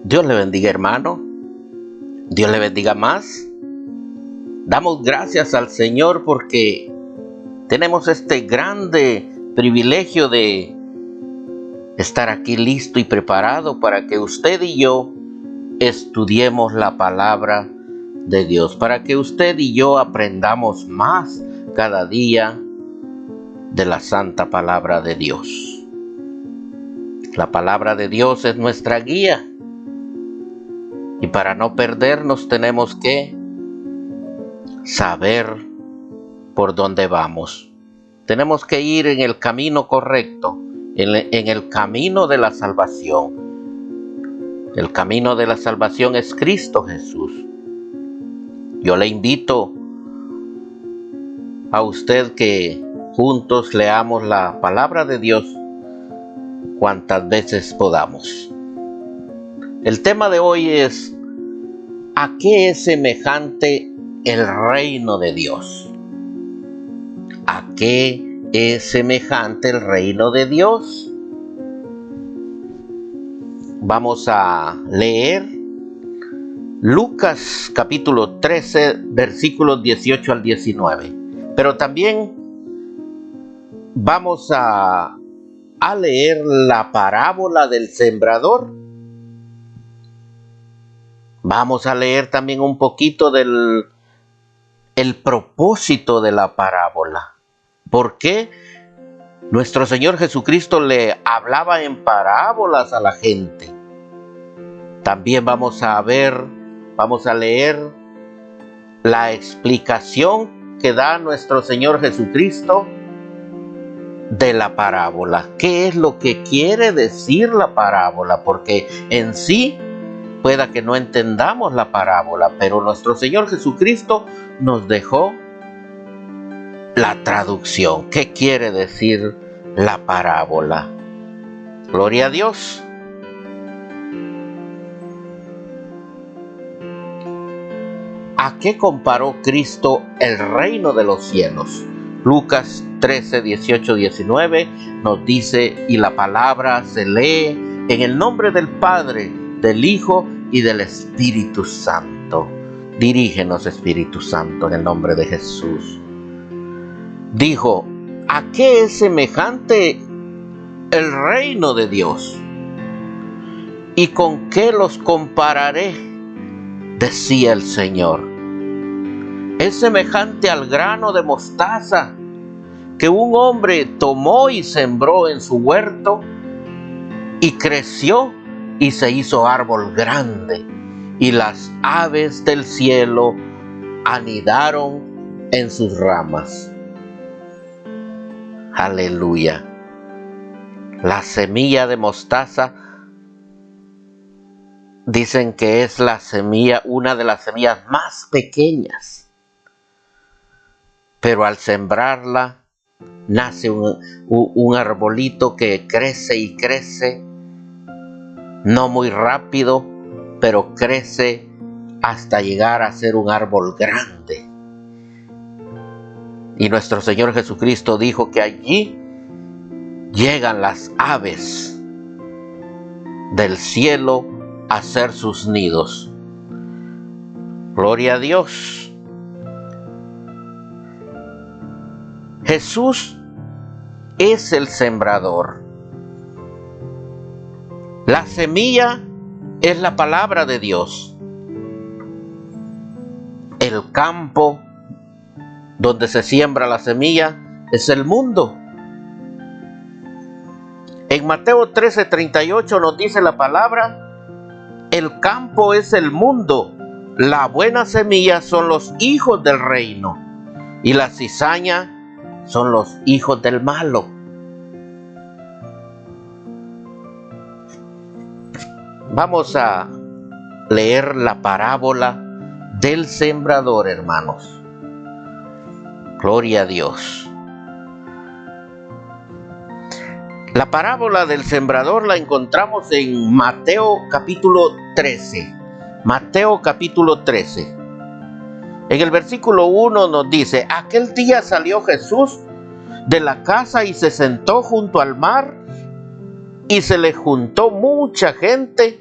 Dios le bendiga, hermano. Dios le bendiga más. Damos gracias al Señor porque tenemos este grande privilegio de estar aquí listo y preparado para que usted y yo estudiemos la palabra de Dios, para que usted y yo aprendamos más cada día de la santa palabra de Dios. La palabra de Dios es nuestra guía. Y para no perdernos tenemos que saber por dónde vamos. Tenemos que ir en el camino correcto, en el camino de la salvación. El camino de la salvación es Cristo Jesús. Yo le invito a usted que juntos leamos la palabra de Dios cuantas veces podamos. El tema de hoy es: ¿a qué es semejante el reino de Dios? ¿A qué es semejante el reino de Dios? Vamos a leer Lucas capítulo 13, versículos 18 al 19. Pero también vamos a leer la parábola del sembrador. Vamos a leer también un poquito del propósito de la parábola. ¿Por qué nuestro Señor Jesucristo le hablaba en parábolas a la gente? También vamos a leer la explicación que da nuestro Señor Jesucristo de la parábola. ¿Qué es lo que quiere decir la parábola? Porque en sí pueda que no entendamos la parábola, pero nuestro Señor Jesucristo nos dejó la traducción. ¿Qué quiere decir la parábola? Gloria a Dios. ¿A qué comparó Cristo el reino de los cielos? Lucas 13, 18, 19 nos dice: y la palabra se lee en el nombre del Padre, del Hijo y del Espíritu Santo. Dirígenos, Espíritu Santo, en el nombre de Jesús. Dijo: ¿a qué es semejante el reino de Dios? ¿Y con qué los compararé? Decía el Señor. Es semejante al grano de mostaza que un hombre tomó y sembró en su huerto, y creció y se hizo árbol grande, y las aves del cielo anidaron en sus ramas. Aleluya. La semilla de mostaza dicen que es una de las semillas más pequeñas. Pero al sembrarla, nace un arbolito que crece y crece, no muy rápido, pero crece hasta llegar a ser un árbol grande. Y nuestro Señor Jesucristo dijo que allí llegan las aves del cielo a hacer sus nidos. Gloria a Dios. Jesús es el sembrador. La semilla es la palabra de Dios. El campo donde se siembra la semilla es el mundo. En Mateo 13:38 nos dice la palabra: el campo es el mundo, la buena semilla son los hijos del reino, y la cizaña son los hijos del malo. Vamos a leer la parábola del sembrador, hermanos. Gloria a Dios. La parábola del sembrador la encontramos en Mateo capítulo 13. Mateo capítulo 13. En el versículo 1 nos dice: aquel día salió Jesús de la casa y se sentó junto al mar, y se le juntó mucha gente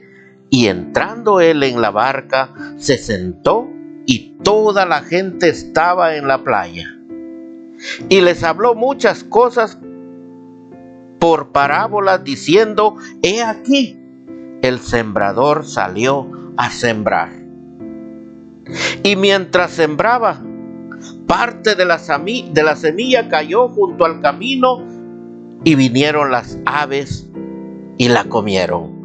Y entrando él en la barca, se sentó y toda la gente estaba en la playa. Y les habló muchas cosas por parábolas, diciendo: he aquí, el sembrador salió a sembrar. Y mientras sembraba, parte de la semilla cayó junto al camino, y vinieron las aves y la comieron.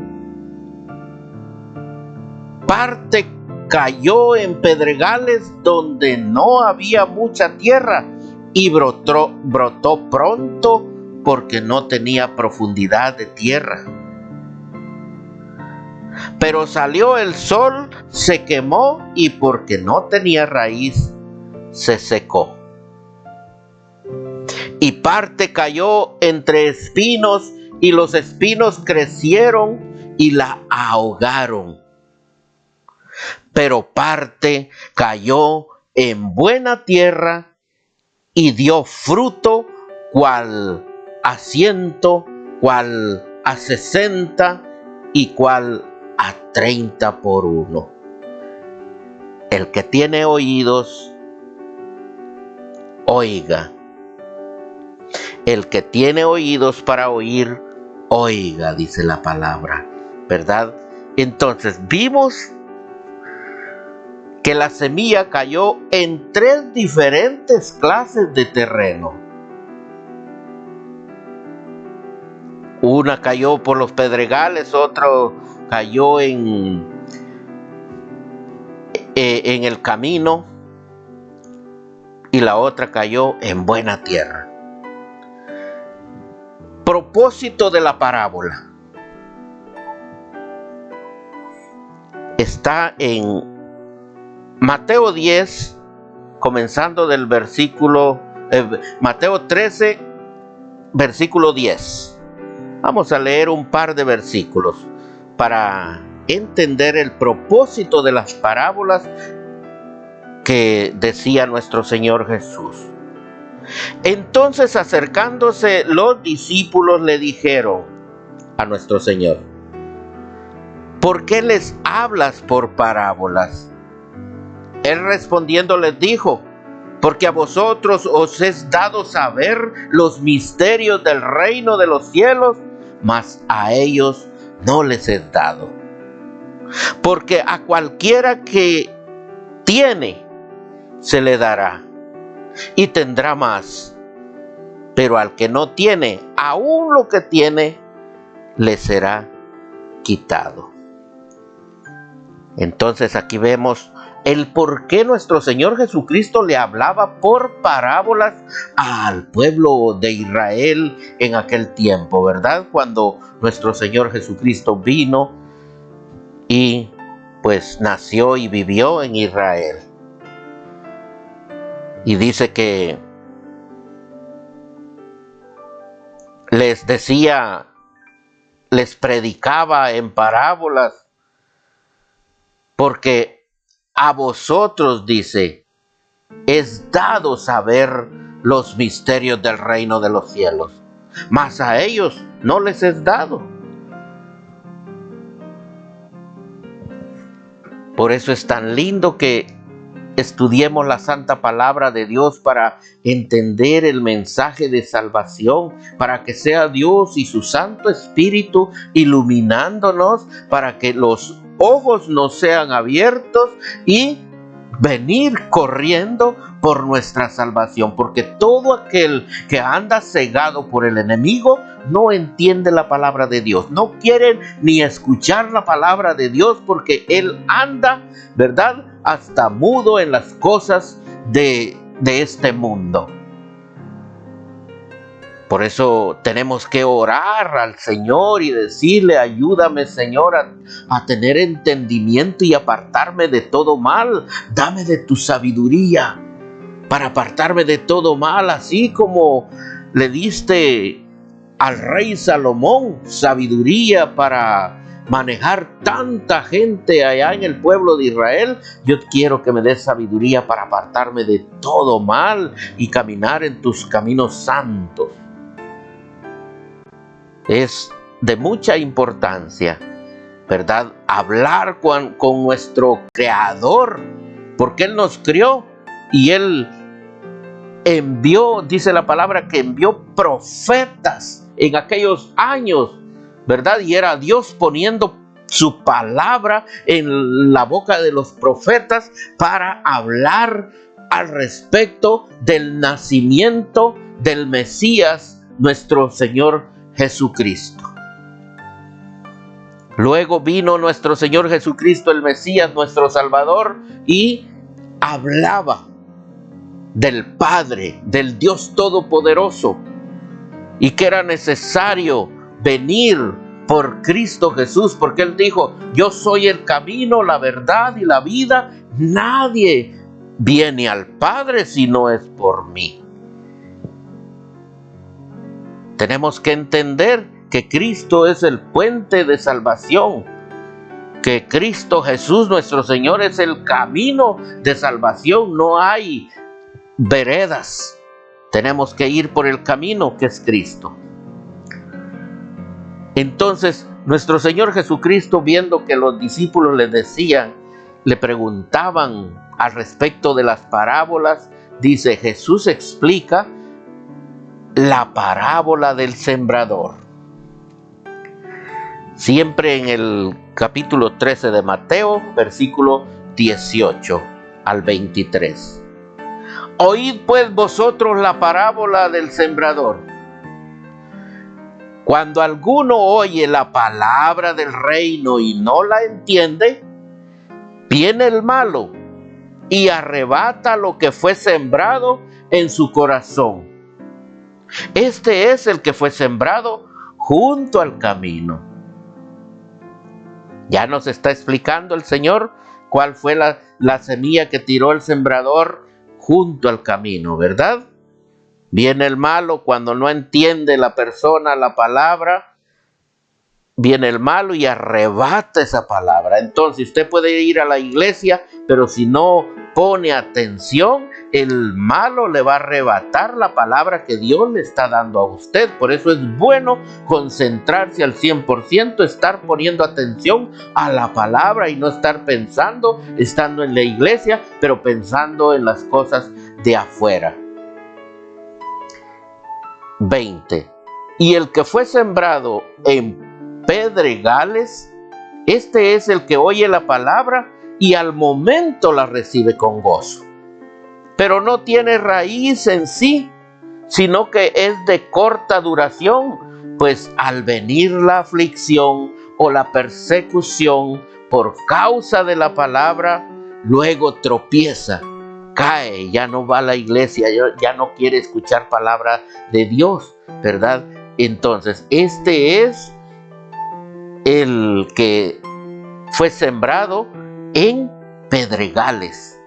Parte cayó en pedregales donde no había mucha tierra, y brotó pronto porque no tenía profundidad de tierra. Pero salió el sol, se quemó, y porque no tenía raíz, se secó. Y parte cayó entre espinos, y los espinos crecieron y la ahogaron. Pero parte cayó en buena tierra y dio fruto, cual a 100, cual a 60 y cual a 30 por uno. El que tiene oídos, oiga. El que tiene oídos para oír, oiga, dice la palabra, ¿verdad? Entonces vimos que la semilla cayó en 3 diferentes clases de terreno. Una cayó por los pedregales, otro cayó en el camino, y la otra cayó en buena tierra. Propósito de la parábola está en Mateo 10, comenzando del Mateo 13, versículo 10. Vamos a leer un par de versículos para entender el propósito de las parábolas que decía nuestro Señor Jesús. Entonces, acercándose los discípulos, le dijeron a nuestro Señor: ¿por qué les hablas por parábolas? Él respondiendo les dijo: porque a vosotros os es dado saber los misterios del reino de los cielos, mas a ellos no les es dado. Porque a cualquiera que tiene, se le dará, y tendrá más. Pero al que no tiene, aún lo que tiene, le será quitado. Entonces aquí vemos el por qué nuestro Señor Jesucristo le hablaba por parábolas al pueblo de Israel en aquel tiempo, ¿verdad? Cuando nuestro Señor Jesucristo vino y pues nació y vivió en Israel. Y dice que les decía, les predicaba en parábolas, porque a vosotros, dice, es dado saber los misterios del reino de los cielos, mas a ellos no les es dado. Por eso es tan lindo que estudiemos la santa palabra de Dios para entender el mensaje de salvación, para que sea Dios y su Santo Espíritu iluminándonos, para que los ojos nos sean abiertos y venir corriendo por nuestra salvación, porque todo aquel que anda cegado por el enemigo no entiende la palabra de Dios, no quiere ni escuchar la palabra de Dios, porque él anda, ¿verdad?, hasta mudo en las cosas de este mundo. Por eso tenemos que orar al Señor y decirle: ayúdame, Señor, a tener entendimiento y apartarme de todo mal. Dame de tu sabiduría para apartarme de todo mal, así como le diste al rey Salomón sabiduría para manejar tanta gente allá en el pueblo de Israel. Yo quiero que me des sabiduría para apartarme de todo mal y caminar en tus caminos santos. Es de mucha importancia, ¿verdad? Hablar con nuestro Creador, porque Él nos crió y Él envió, dice la palabra, que envió profetas en aquellos años, ¿verdad? Y era Dios poniendo su palabra en la boca de los profetas para hablar al respecto del nacimiento del Mesías, nuestro Señor Jesucristo. Luego vino nuestro Señor Jesucristo, el Mesías, nuestro Salvador, y hablaba del Padre, del Dios Todopoderoso, y que era necesario venir por Cristo Jesús, porque Él dijo: yo soy el camino, la verdad y la vida. Nadie viene al Padre si no es por mí. Tenemos que entender que Cristo es el puente de salvación, que Cristo Jesús nuestro Señor es el camino de salvación. No hay veredas, tenemos que ir por el camino que es Cristo. Entonces nuestro Señor Jesucristo, viendo que los discípulos le preguntaban al respecto de las parábolas, dice: Jesús explica la parábola del sembrador. Siempre en el capítulo 13 de Mateo, versículo 18 al 23. Oíd pues vosotros la parábola del sembrador. Cuando alguno oye la palabra del reino y no la entiende, viene el malo y arrebata lo que fue sembrado en su corazón. Este es el que fue sembrado junto al camino. Ya nos está explicando el Señor cuál fue la semilla que tiró el sembrador junto al camino, ¿verdad? Viene el malo cuando no entiende la persona la palabra. Viene el malo y arrebata esa palabra. Entonces usted puede ir a la iglesia, pero si no pone atención, el malo le va a arrebatar la palabra que Dios le está dando a usted. Por eso es bueno concentrarse al 100%, estar poniendo atención a la palabra y no estar pensando, estando en la iglesia, pero pensando en las cosas de afuera. 20. Y el que fue sembrado en pedregales, este es el que oye la palabra y al momento la recibe con gozo, pero no tiene raíz en sí, sino que es de corta duración, pues al venir la aflicción o la persecución por causa de la palabra, luego tropieza, cae, ya no va a la iglesia, ya no quiere escuchar palabra de Dios, ¿verdad? Entonces, este es el que fue sembrado en pedregales.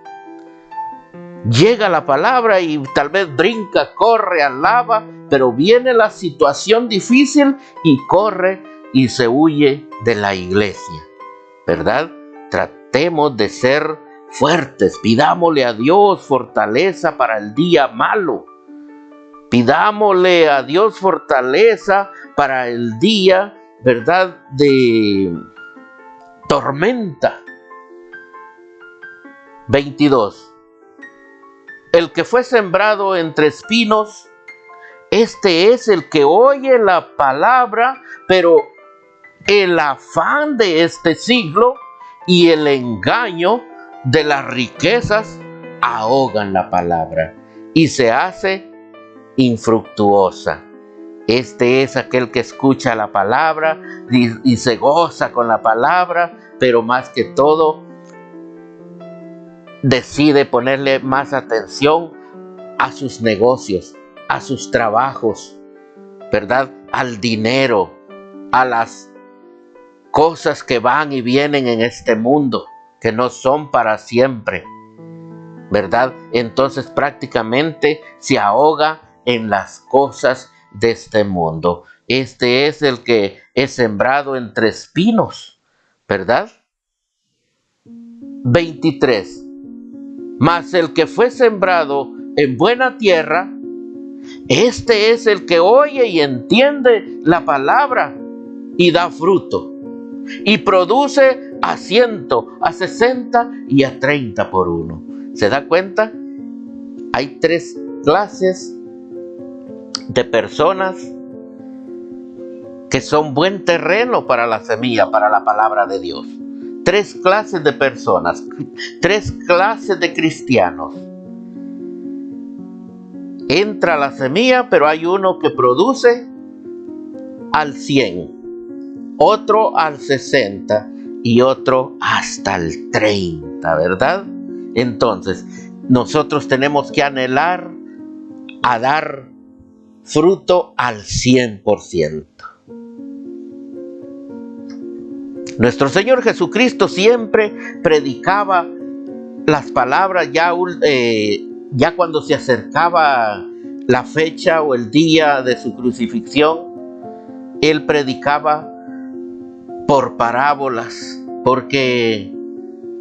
Llega la palabra y tal vez brinca, corre, alaba, pero viene la situación difícil y corre y se huye de la iglesia, ¿verdad? Tratemos de ser fuertes, pidámosle a Dios fortaleza para el día malo. Pidámosle a Dios fortaleza para el día, ¿verdad?, de tormenta. 22. El que fue sembrado entre espinos, este es el que oye la palabra, pero el afán de este siglo y el engaño de las riquezas ahogan la palabra y se hace infructuosa. Este es aquel que escucha la palabra y se goza con la palabra, pero más que todo decide ponerle más atención a sus negocios, a sus trabajos, ¿verdad? Al dinero, a las cosas que van y vienen en este mundo, que no son para siempre, ¿verdad? Entonces prácticamente se ahoga en las cosas de este mundo. Este es el que es sembrado entre espinos, ¿verdad? 23. Mas el que fue sembrado en buena tierra, este es el que oye y entiende la palabra y da fruto, y produce a 100, a 60 y a 30 por uno. ¿Se da cuenta? Hay 3 clases de personas que son buen terreno para la semilla, para la palabra de Dios. 3 clases de personas, 3 clases de cristianos. Entra la semilla, pero hay uno que produce al 100, otro al 60 y otro hasta el 30, ¿verdad? Entonces, nosotros tenemos que anhelar a dar fruto al 100%. Nuestro Señor Jesucristo siempre predicaba las palabras ya cuando se acercaba la fecha o el día de su crucifixión. Él predicaba por parábolas, porque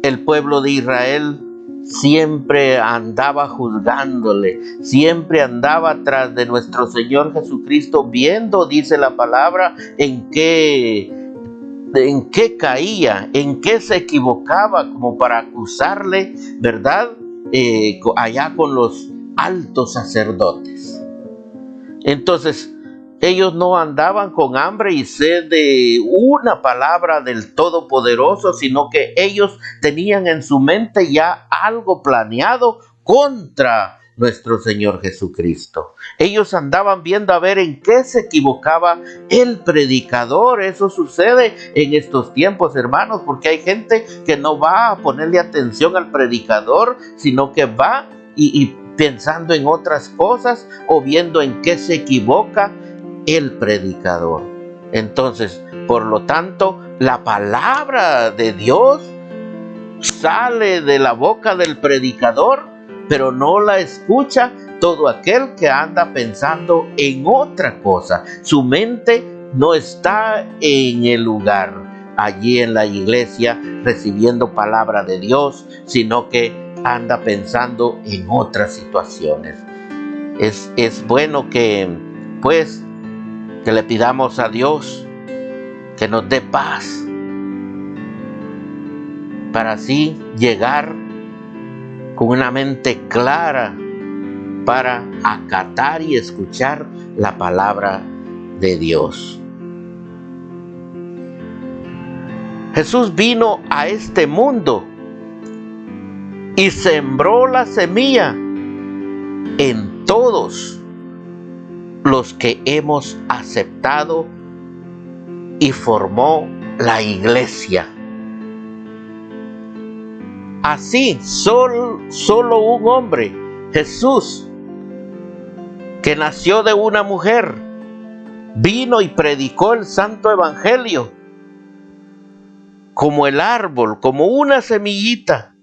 el pueblo de Israel siempre andaba juzgándole, siempre andaba tras de nuestro Señor Jesucristo, viendo, dice la palabra, en qué caía, en qué se equivocaba, como para acusarle, ¿verdad? Allá con los altos sacerdotes. Entonces, ellos no andaban con hambre y sed de una palabra del Todopoderoso, sino que ellos tenían en su mente ya algo planeado contra nuestro Señor Jesucristo. Ellos andaban viendo a ver en qué se equivocaba el predicador. Eso sucede en estos tiempos, hermanos, porque hay gente que no va a ponerle atención al predicador, sino que va y pensando en otras cosas o viendo en qué se equivoca el predicador. Entonces, por lo tanto, la palabra de Dios sale de la boca del predicador, pero no la escucha todo aquel que anda pensando en otra cosa. Su mente no está en el lugar, allí en la iglesia, recibiendo palabra de Dios, sino que anda pensando en otras situaciones. Es bueno que, pues, que le pidamos a Dios que nos dé paz, para así llegar con una mente clara para acatar y escuchar la palabra de Dios. Jesús vino a este mundo y sembró la semilla en todos los que hemos aceptado y formó la iglesia. Así, solo un hombre, Jesús, que nació de una mujer, vino y predicó el santo evangelio como el árbol, como una semillita,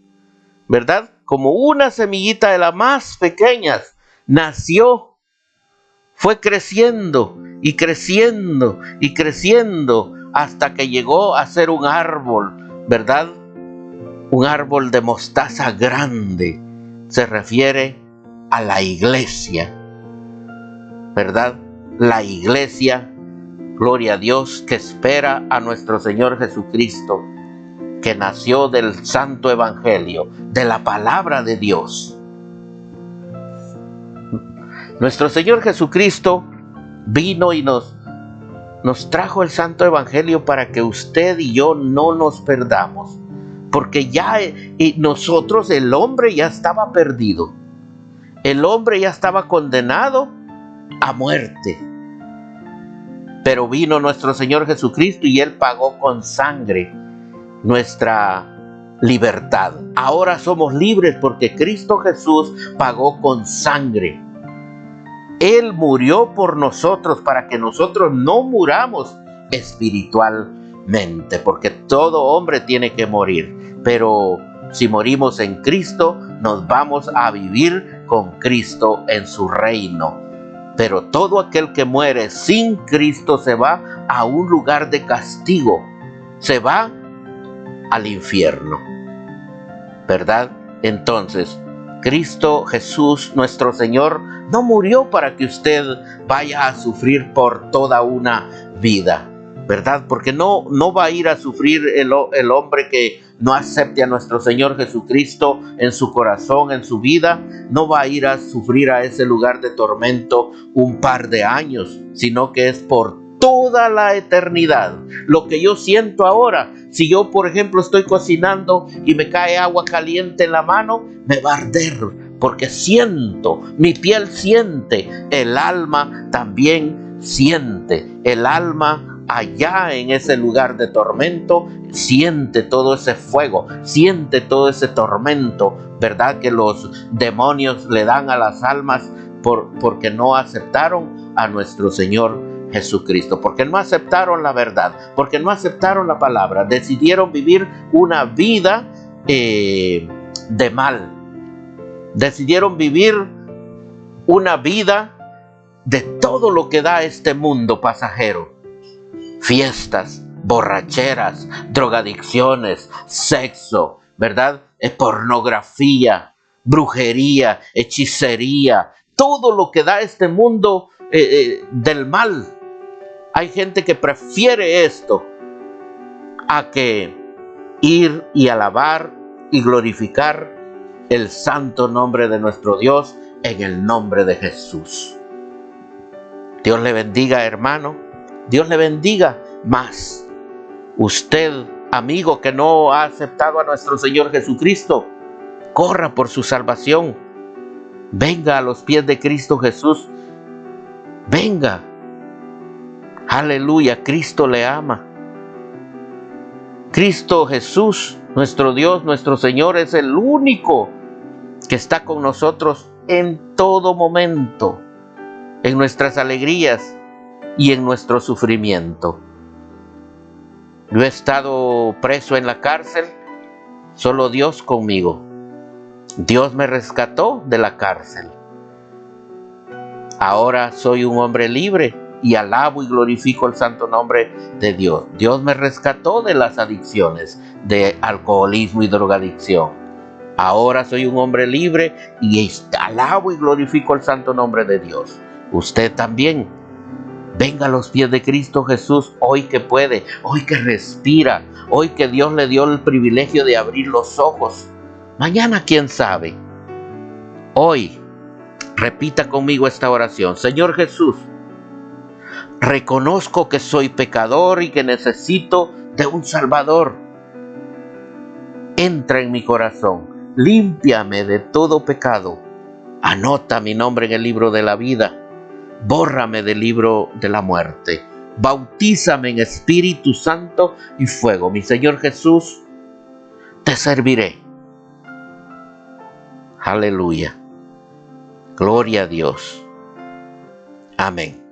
¿verdad? Como una semillita de las más pequeñas, nació, fue creciendo y creciendo y creciendo hasta que llegó a ser un árbol, ¿verdad? Un árbol de mostaza grande. Se refiere a la iglesia, ¿verdad? La iglesia, gloria a Dios, que espera a nuestro Señor Jesucristo, que nació del santo evangelio, de la palabra de Dios. Nuestro Señor Jesucristo vino y nos trajo el santo evangelio para que usted y yo no nos perdamos, porque ya nosotros, el hombre ya estaba perdido, el hombre ya estaba condenado a muerte, pero vino nuestro Señor Jesucristo y Él pagó con sangre nuestra libertad. Ahora somos libres porque Cristo Jesús pagó con sangre. Él murió por nosotros para que nosotros no muramos espiritualmente, porque todo hombre tiene que morir, pero si morimos en Cristo, nos vamos a vivir con Cristo en su reino. Pero todo aquel que muere sin Cristo se va a un lugar de castigo, se va al infierno, ¿verdad? Entonces, Cristo Jesús, nuestro Señor, no murió para que usted vaya a sufrir por toda una vida. ¿verdad? Porque no va a ir a sufrir el hombre que no acepte a nuestro Señor Jesucristo en su corazón, en su vida. No va a ir a sufrir a ese lugar de tormento un par de años, sino que es por toda la eternidad. Lo que yo siento ahora, si yo por ejemplo estoy cocinando y me cae agua caliente en la mano, me va a arder, porque siento, mi piel siente, el alma también siente, el alma allá en ese lugar de tormento siente todo ese fuego, siente todo ese tormento, ¿verdad? Que los demonios le dan a las almas porque no aceptaron a nuestro Señor Jesucristo, porque no aceptaron la verdad, porque no aceptaron la palabra, decidieron vivir una vida de mal, decidieron vivir una vida de todo lo que da este mundo pasajero. Fiestas, borracheras, drogadicciones, sexo, ¿verdad? Pornografía, brujería, hechicería, todo lo que da este mundo del mal. Hay gente que prefiere esto a que ir y alabar y glorificar el santo nombre de nuestro Dios en el nombre de Jesús. Dios le bendiga, hermano. Dios le bendiga más. Usted, amigo que no ha aceptado a nuestro Señor Jesucristo, corra por su salvación. Venga a los pies de Cristo Jesús. Venga. Aleluya, Cristo le ama. Cristo Jesús, nuestro Dios, nuestro Señor, es el único que está con nosotros en todo momento, en nuestras alegrías y en nuestro sufrimiento. Yo he estado preso en la cárcel, solo Dios conmigo. Dios me rescató de la cárcel. Ahora soy un hombre libre y alabo y glorifico el santo nombre de Dios. Dios me rescató de las adicciones, de alcoholismo y drogadicción. Ahora soy un hombre libre y alabo y glorifico el santo nombre de Dios. Usted también. Venga a los pies de Cristo Jesús hoy que puede, hoy que respira, hoy que Dios le dio el privilegio de abrir los ojos. Mañana, quién sabe. Hoy, repita conmigo esta oración. Señor Jesús, reconozco que soy pecador y que necesito de un Salvador. Entra en mi corazón, límpiame de todo pecado. Anota mi nombre en el libro de la vida. Bórrame del libro de la muerte. Bautízame en Espíritu Santo y fuego. Mi Señor Jesús, te serviré. Aleluya. Gloria a Dios. Amén.